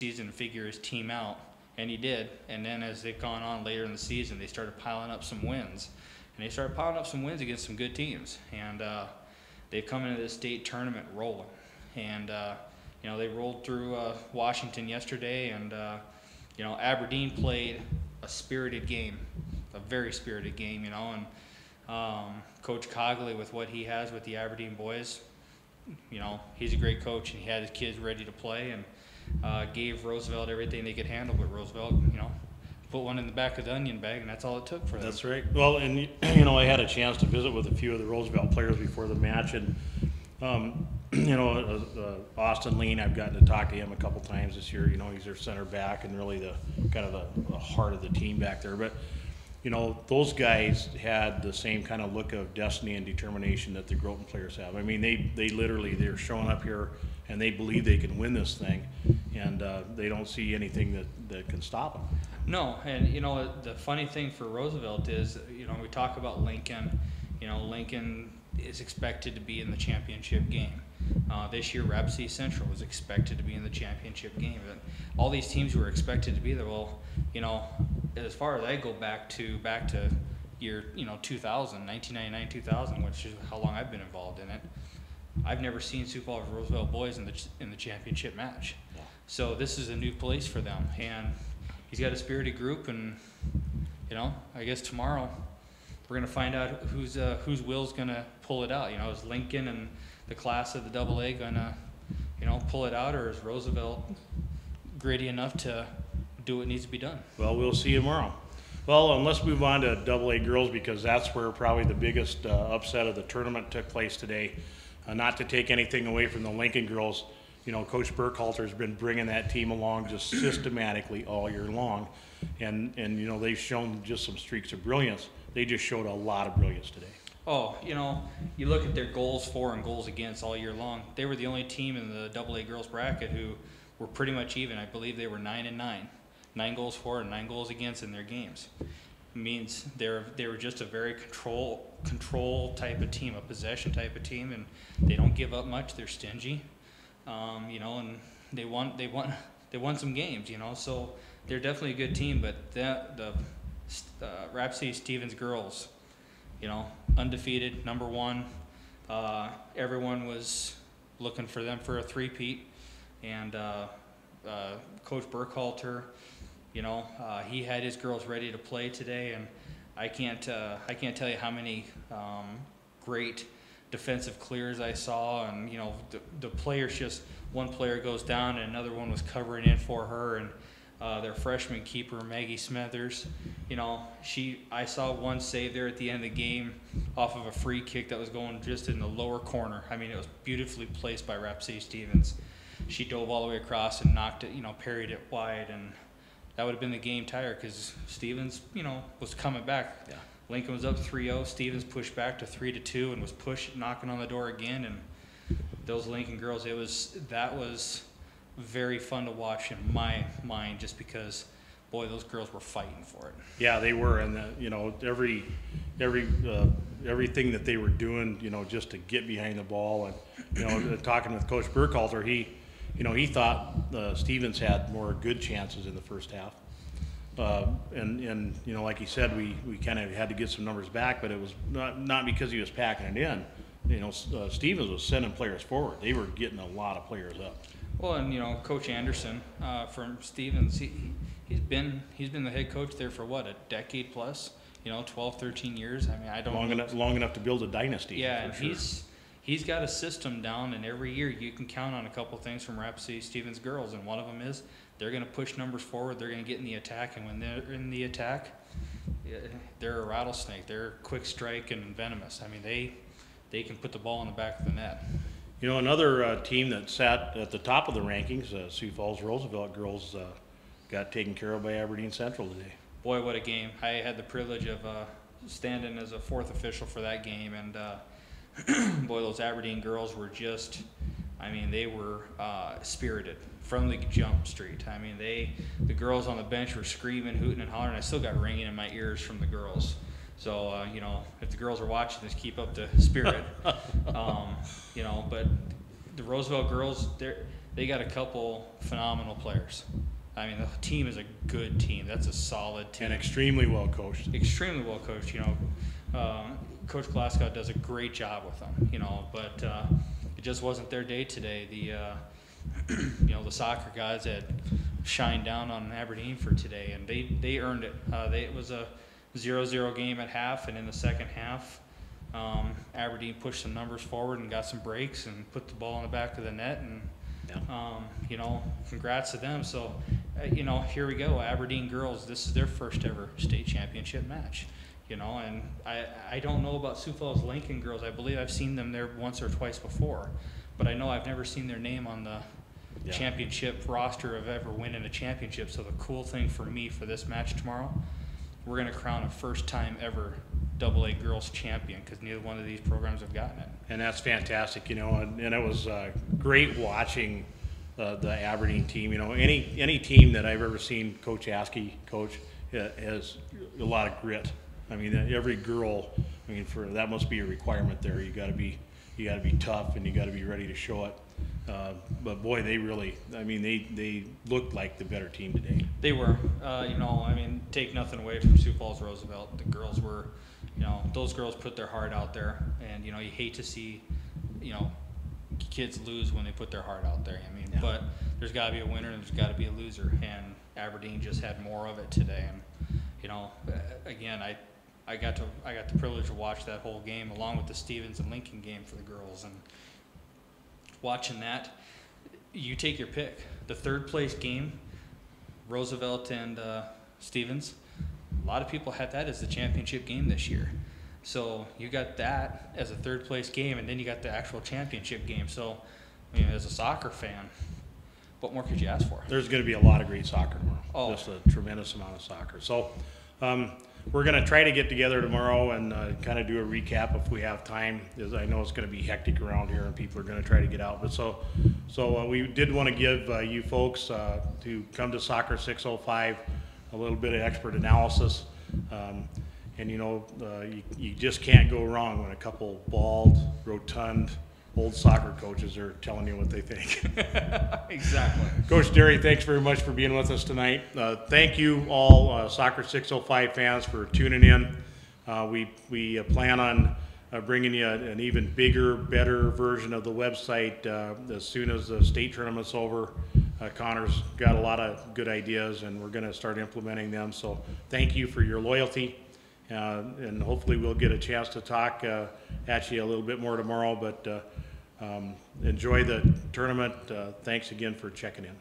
season to figure his team out, and he did. And then as they've gone on later in the season, they started piling up some wins, and they started piling up some wins against some good teams. And they've come into the state tournament rolling, and they rolled through Washington yesterday, and Aberdeen played a spirited game, a very spirited game, and Coach Cogley, with what he has with the Aberdeen boys, he's a great coach, and he had his kids ready to play, and gave Roosevelt everything they could handle. But Roosevelt, put one in the back of the onion bag, and that's all it took for them. That's right. Well, and I had a chance to visit with a few of the Roosevelt players before the match, and Austin Lean, I've gotten to talk to him a couple times this year. He's their center back and really the kind of the heart of the team back there. But those guys had the same kind of look of destiny and determination that the Groton players have. I mean, they're showing up here and they believe they can win this thing, and they don't see anything that can stop them. No, and the funny thing for Roosevelt is, we talk about Lincoln. Lincoln is expected to be in the championship game. This year, Rapid City Central was expected to be in the championship game. And all these teams were expected to be there. Well, as far as I go back to year 2000, 1999, 2000, which is how long I've been involved in it, I've never seen Sioux Falls Roosevelt boys in the championship match. Yeah. So this is a new place for them, and he's got a spirited group, and I guess tomorrow we're gonna find out whose will's gonna pull it out. Is Lincoln and the class of the Double A gonna pull it out, or is Roosevelt gritty enough to do what needs to be done? Well, we'll see tomorrow. Well, and let's move on to Double A girls, because that's where probably the biggest upset of the tournament took place today. Not to take anything away from the Lincoln girls, Coach Burkhalter has been bringing that team along just systematically all year long, and they've shown just some streaks of brilliance. They just showed a lot of brilliance today. Oh, you look at their goals for and goals against all year long. They were the only team in the Double A girls bracket who were pretty much even. I believe they were 9-9, 9 goals for and 9 goals against in their games. It means they were just a very control type of team, a possession type of team, and they don't give up much. They're stingy, and they won some games, So they're definitely a good team. But the Rapid City Stevens girls, undefeated, number one. Everyone was looking for them for a three-peat, and Coach Burkhalter, he had his girls ready to play today, and I can't tell you how many great defensive clears I saw, and the players, just one player goes down and another one was covering in for her, and their freshman keeper Maggie Smethers, I saw one save there at the end of the game off of a free kick that was going just in the lower corner. I mean, it was beautifully placed by Rapid City Stevens. She dove all the way across and knocked it, parried it wide, and that would have been the game tire, because Stevens, was coming back. Yeah. Lincoln was up 3-0. Stevens pushed back to 3-2 and was knocking on the door again. And those Lincoln girls, that was very fun to watch in my mind, just because, boy, those girls were fighting for it. Yeah, they were, and everything that they were doing, just to get behind the ball, and talking with Coach Burkhalter, he thought Stevens had more good chances in the first half, and like he said, we kind of had to get some numbers back, but it was not because he was packing it in. Stevens was sending players forward. They were getting a lot of players up. Well, and Coach Anderson from Stevens, he's been the head coach there for what, a decade plus, 12, 13 years. I mean, I don't long enough to build a dynasty. Yeah, and sure. He's got a system down, and every year you can count on a couple things from Rapid City Stevens girls, and one of them is they're going to push numbers forward. They're going to get in the attack, and when they're in the attack, they're a rattlesnake. They're quick strike and venomous. I mean, they can put the ball in the back of the net. Another team that sat at the top of the rankings, Sioux Falls Roosevelt girls, got taken care of by Aberdeen Central today. Boy, what a game. I had the privilege of standing as a fourth official for that game, and boy, those Aberdeen girls were they were spirited from the jump street. I mean, the girls on the bench were screaming, hooting, and hollering. I still got ringing in my ears from the girls. So, if the girls are watching this, keep up the spirit. But the Roosevelt girls, they got a couple phenomenal players. I mean, the team is a good team. That's a solid team. And extremely well coached. Extremely well coached. Coach Glasgow does a great job with them. But it just wasn't their day today. The soccer guys had shined down on Aberdeen for today, and they earned it. It was a 0-0 game at half, and in the second half, Aberdeen pushed some numbers forward and got some breaks and put the ball in the back of the net, and congrats to them. So, here we go. Aberdeen girls, this is their first ever state championship match. And I don't know about Sioux Falls Lincoln girls. I believe I've seen them there once or twice before, but I know I've never seen their name on the championship roster of ever winning a championship. So the cool thing for me for this match tomorrow, we're going to crown a first time ever AA girls champion, because neither one of these programs have gotten it. And that's fantastic, and it was great watching the Aberdeen team. Any team that I've ever seen Coach Askey coach has a lot of grit. I mean, every girl, that must be a requirement there. You got to be tough, and you got to be ready to show it. But boy, they really, they looked like the better team today. They were, take nothing away from Sioux Falls Roosevelt. The girls were, those girls put their heart out there, and you hate to see, kids lose when they put their heart out there. But there's got to be a winner and there's got to be a loser, and Aberdeen just had more of it today. And again, I got the privilege to watch that whole game along with the Stevens and Lincoln game for the girls, and watching that, you take your pick. The third place game, Roosevelt and Stevens, a lot of people had that as the championship game this year. So you got that as a third place game, and then you got the actual championship game. So, as a soccer fan, what more could you ask for? There's going to be a lot of great soccer tomorrow. Oh. Just a tremendous amount of soccer. So we're going to try to get together tomorrow and kind of do a recap if we have time. As I know it's going to be hectic around here and people are going to try to get out. But so we did want to give you folks to come to Soccer 605 a little bit of expert analysis. And you just can't go wrong when a couple bald, rotund, old soccer coaches are telling you what they think. Exactly. Coach Derry, thanks very much for being with us tonight. Thank you all Soccer 605 fans for tuning in. We plan on bringing you an even bigger, better version of the website as soon as the state tournament's over. Connor's got a lot of good ideas, and we're going to start implementing them. So thank you for your loyalty. And hopefully we'll get a chance to talk at you a little bit more tomorrow, but enjoy the tournament. Thanks again for checking in.